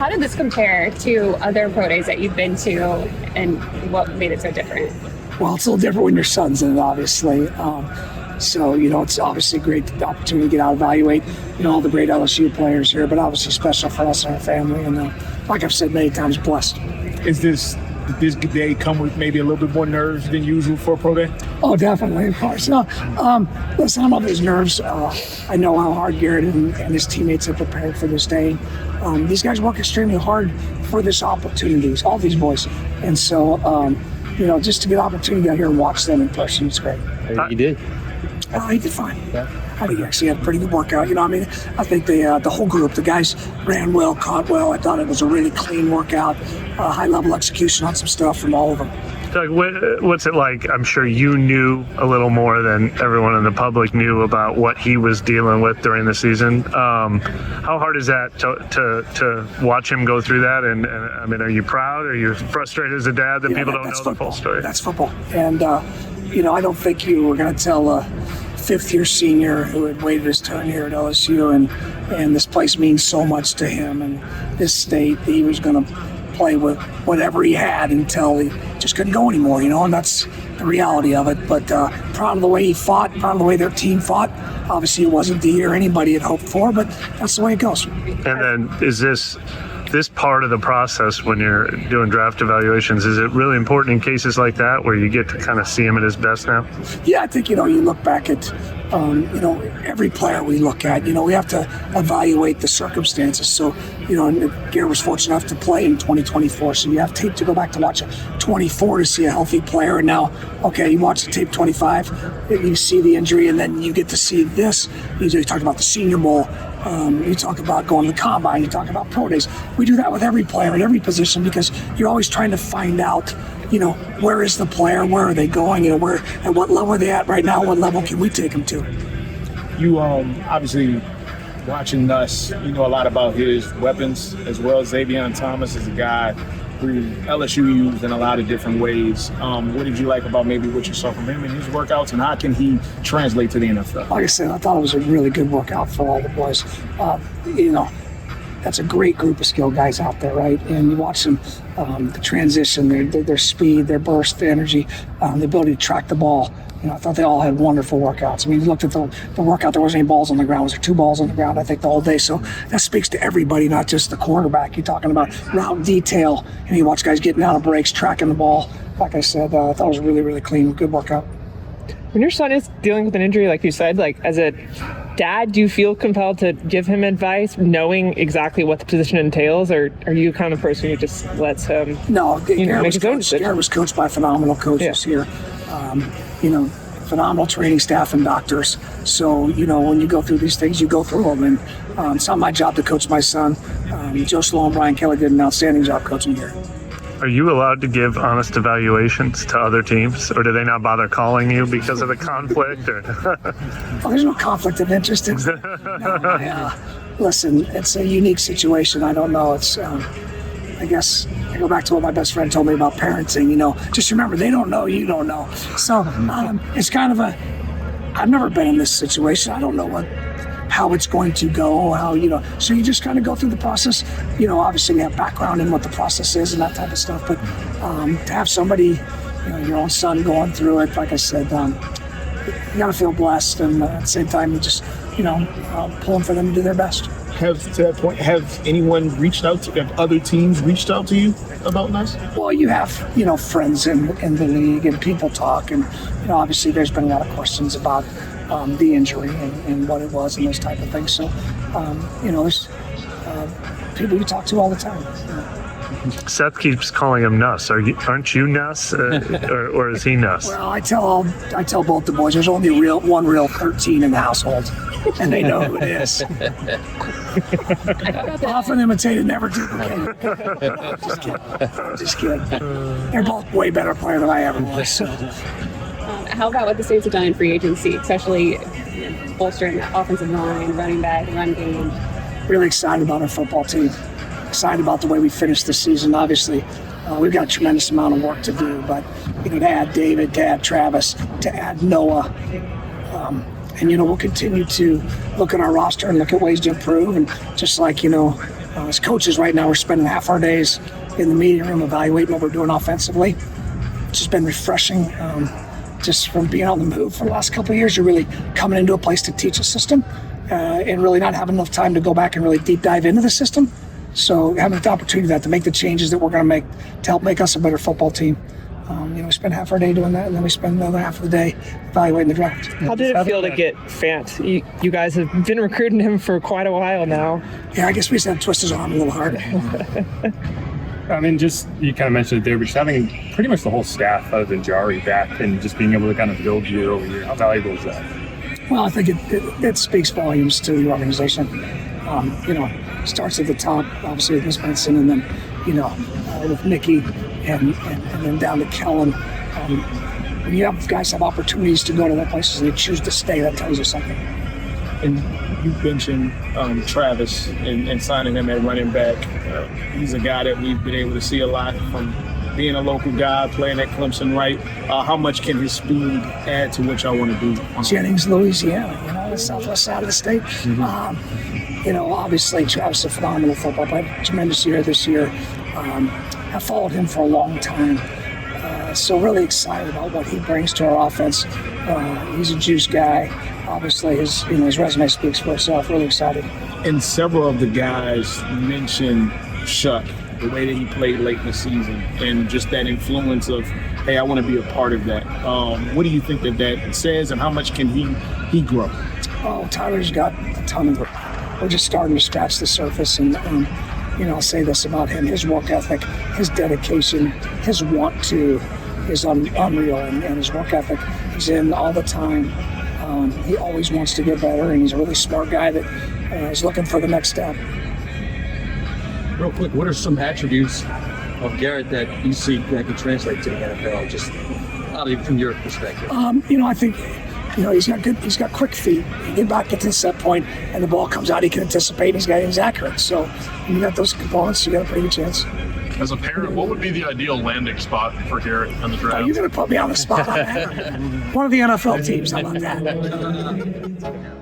How did this compare to other pro days that you've been to, and what made it so different? Well, it's a little different when your son's in it, obviously. So, it's obviously a great opportunity to get out and evaluate, all the great LSU players here, but obviously special for us and our family. And like I've said many times, blessed. Did this day come with maybe a little bit more nerves than usual for a pro day? Oh, definitely, of course. No, listen, I'm on these nerves. I know how hard Garrett and his teammates have prepared for this day. These guys work extremely hard for this opportunities, all these boys. And so, just to get an opportunity out here and watch them in person, it's great. You did? He did fine. Yeah. I think he actually had a pretty good workout. I think the whole group, the guys ran well, caught well. I thought it was a really clean workout, high-level execution on some stuff from all of them. Doug, what's it like? I'm sure you knew a little more than everyone in the public knew about what he was dealing with during the season. How hard is that to watch him go through that? And are you proud? Are you frustrated as a dad that people don't know football. The full story? That's football. And, I don't think you were going to tell a fifth-year senior who had waited his turn here at LSU, and this place means so much to him and this state, that he was going to play with whatever he had until he just couldn't go anymore, and that's the reality of it. But proud of the way he fought, proud of the way their team fought. Obviously, it wasn't the year anybody had hoped for, but that's the way it goes. And then is this part of the process when you're doing draft evaluations, is it really important in cases like that where you get to kind of see him at his best now? Yeah, I think, you look back at, every player we look at, we have to evaluate the circumstances. So, and Garrett was fortunate enough to play in 2024. So you have tape to go back to watch 24 to see a healthy player. And now, okay, you watch the tape 25, you see the injury, and then you get to see this. You talk about the Senior Bowl. You talk about going to the combine, you talk about pro days. We do that with every player at every position because you're always trying to find out, where is the player, where are they going, where at what level are they at right now, what level can we take them to? You obviously watching Nuss, you know a lot about his weapons as well. Xavier Thomas is a guy who LSU used in a lot of different ways. What did you like about maybe what you saw from him in his workouts, and how can he translate to the NFL? Like I said, I thought it was a really good workout for all the boys. That's a great group of skilled guys out there, right? And you watch them, the transition, their speed, their burst, their energy, the ability to track the ball. I thought they all had wonderful workouts. You looked at the workout, there wasn't any balls on the ground. Was there 2 balls on the ground, I think, the whole day? So that speaks to everybody, not just the quarterback. You're talking about route detail, and you watch guys getting out of breaks, tracking the ball. Like I said, I thought it was a really, really clean, good workout. When your son is dealing with an injury, like you said, as a dad, do you feel compelled to give him advice, knowing exactly what the position entails, or are you kind of person who just lets him? No, make his own decision? Garrett was coached by phenomenal coaches here. Phenomenal training staff and doctors. So, when you go through these things, you go through them. And it's not my job to coach my son. Joe Sloan and Brian Kelly did an outstanding job coaching here. Are you allowed to give honest evaluations to other teams, or do they not bother calling you because of the conflict? There's no conflict of interest. Listen, it's a unique situation. I don't know. It's, I guess, I go back to what my best friend told me about parenting. Just remember, they don't know, you don't know. So it's kind of I've never been in this situation. I don't know how it's going to go, so you just kind of go through the process. Obviously we have background in what the process is and that type of stuff, but to have somebody, your own son going through it, like I said, you gotta feel blessed, and at the same time, you just, pulling for them to do their best. To that point, have anyone reached out to, have other teams reached out to you about Nuss? Well, you have, friends in the league, and people talk, and, obviously there's been a lot of questions about the injury and what it was and those type of things. So, there's people you talk to all the time. Seth keeps calling him Nuss. Aren't you Nuss, or is he Nuss? Well, I tell both the boys there's only one real 13 in the household, and they know who it is. Often imitated, never duplicated. Just kidding. They're both way better players than I ever was. So. How about what the Saints have done in free agency, especially bolstering the offensive line, running back, run game? Really excited about our football team. Excited about the way we finished the season. Obviously, we've got a tremendous amount of work to do, but to add David, to add Travis, to add Noah, and we'll continue to look at our roster and look at ways to improve. And just like As coaches right now, we're spending half our days in the meeting room evaluating what we're doing offensively. It's just been refreshing. Just from being on the move for the last couple of years, you're really coming into a place to teach a system and really not having enough time to go back and really deep dive into the system. So having the opportunity to make the changes that we're going to make to help make us a better football team. We spend half our day doing that, and then we spend the other half of the day evaluating the draft. How did it feel to get Fant? You guys have been recruiting him for quite a while now. Yeah, I guess we just had to twist his arm a little hard. I mean, just you kind of mentioned it there, but just having pretty much the whole staff other than Jari back and just being able to kind of build year over year, how valuable is that? Well, I think it speaks volumes to the organization. Starts at the top, obviously with Miss Benson, and then, with Nikki and then down to Kellen. When you have guys have opportunities to go to their places and they choose to stay, that tells you something. And you mentioned Travis and signing him at running back. He's a guy that we've been able to see a lot from being a local guy, playing at Clemson, right? How much can his speed add to what y'all want to do? Jennings, Louisiana, the southwest side of the state. Obviously Travis is a phenomenal football player, tremendous year this year. I've followed him for a long time. So really excited about what he brings to our offense. He's a juice guy. Obviously, his resume speaks for itself. Really excited. And several of the guys mentioned Shuck, the way that he played late in the season, and just that influence of, hey, I want to be a part of that. What do you think that says, and how much can he grow? Oh, Tyler's got a ton of. We're just starting to scratch the surface, and I'll say this about him: his work ethic, his dedication, his want to is unreal, and his work ethic. He's in all the time. He always wants to get better, and he's a really smart guy that is looking for the next step. Real quick, what are some attributes of Garrett that you see that can translate to the NFL, just from your perspective? I think he's got quick feet. He can get to the set point, and the ball comes out. He can anticipate. He's accurate. So when you got those components, you got a pretty good chance. As a parent, what would be the ideal landing spot for Garrett on the draft? You're going to put me on the spot on that. One of the NFL teams. How about that?